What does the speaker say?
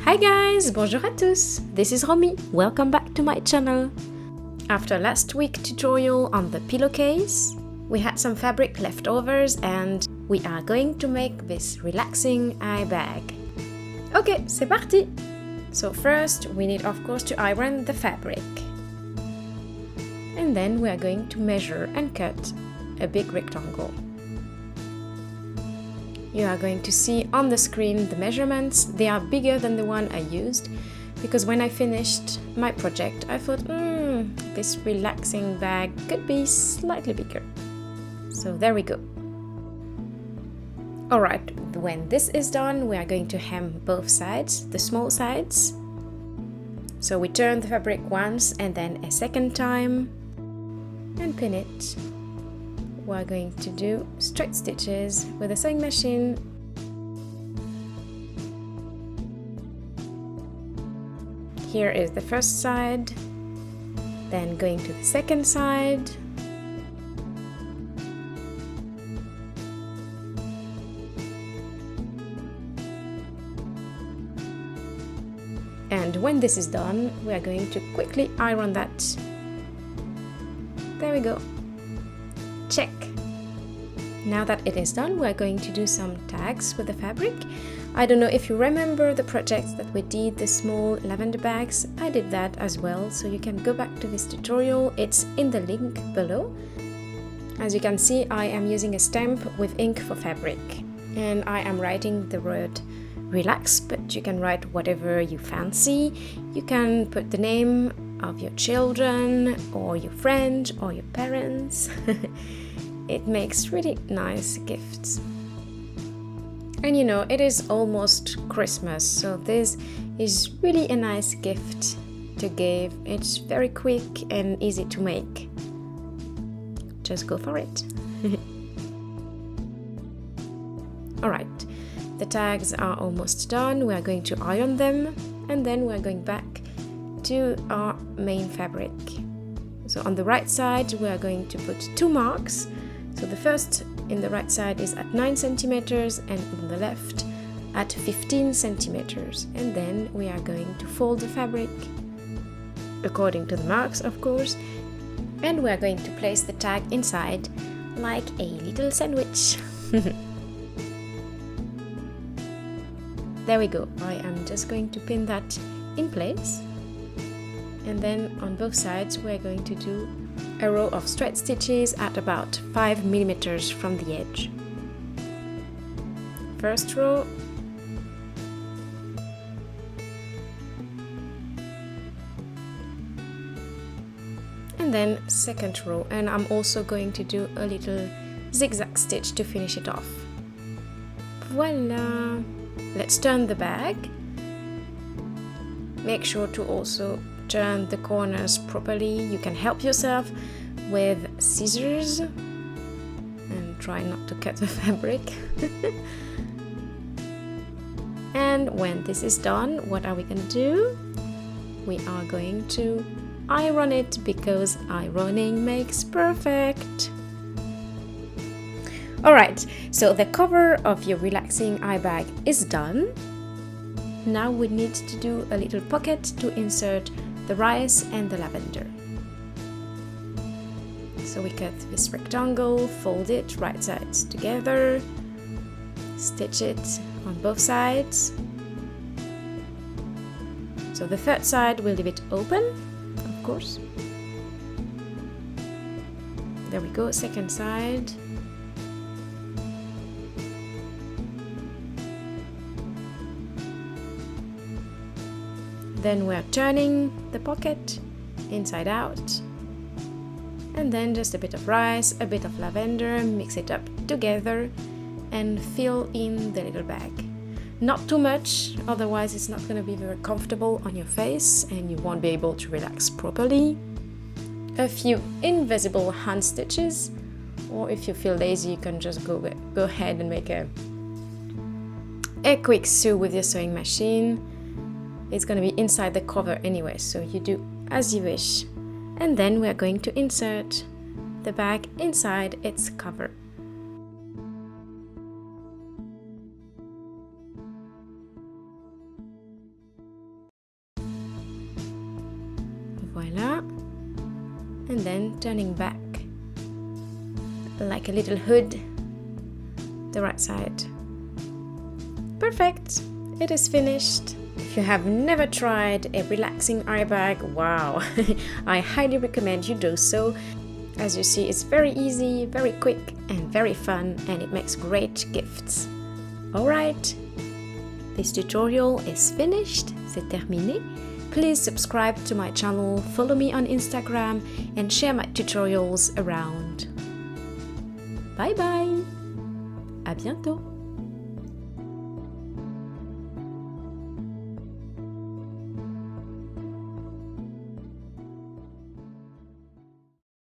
Hi guys, bonjour à tous, this is Romy, welcome back to my channel. After last week's tutorial on the pillowcase, we had some fabric leftovers and we are going to make this relaxing eye bag. Ok, c'est parti! So first we need of course to iron the fabric. And then we are going to measure and cut a big rectangle. You are going to see on the screen the measurements. They are bigger than the one I used because when I finished my project I thought, this relaxing bag could be slightly bigger. So there we go. Alright, when this is done we are going to hem both sides, the small sides. So we turn the fabric once and then a second time and pin it. We're going to do straight stitches with a sewing machine. Here is the first side, then going to the second side. And when this is done, we are going to quickly iron that. There we go. Check! Now that it is done, we are going to do some tags with the fabric. I don't know if you remember the projects that we did, the small lavender bags. I did that as well, so you can go back to this tutorial. It's in the link below. As you can see, I am using a stamp with ink for fabric. And I am writing the word relax, but you can write whatever you fancy. You can put the name of your children or your friend or your parents. It makes really nice gifts. And you know, it is almost Christmas, so this is really a nice gift to give. It's very quick and easy to make. Just go for it. Alright, the tags are almost done. We are going to iron them and then we are going back to our main fabric. So on the right side we are going to put two marks. So the first in the right side is at 9 centimeters and on the left at 15 centimeters. And then we are going to fold the fabric according to the marks, of course. And we are going to place the tag inside like a little sandwich. There we go. I am just going to pin that in place. And then on both sides we're going to do a row of straight stitches at about 5 millimeters from the edge. First row, and then second row, and I'm also going to do a little zigzag stitch to finish it off. Voila! Let's turn the bag. Make sure to also turn the corners properly. You can help yourself with scissors and try not to cut the fabric. And when this is done, what are we going to do? We are going to iron it because ironing makes perfect. Alright, so the cover of your relaxing eye bag is done. Now we need to do a little pocket to insert the rice and the lavender. So we cut this rectangle, fold it right sides together, stitch it on both sides. So the third side we'll leave it open, of course. There we go, second side. Then we're turning the pocket inside out, and then just a bit of rice, a bit of lavender, mix it up together and fill in the little bag. Not too much, otherwise it's not going to be very comfortable on your face and you won't be able to relax properly. A few invisible hand stitches, or if you feel lazy you can just go ahead and make a quick sew with your sewing machine. It's going to be inside the cover anyway, so you do as you wish. And then we are going to insert the bag inside its cover. Voila. And then turning back like a little hood, the right side. Perfect! It is finished. If you have never tried a relaxing eye bag, wow! I highly recommend you do so. As you see, it's very easy, very quick and very fun, and it makes great gifts. Alright, this tutorial is finished, c'est terminé. Please subscribe to my channel, follow me on Instagram, and share my tutorials around. Bye bye! À bientôt!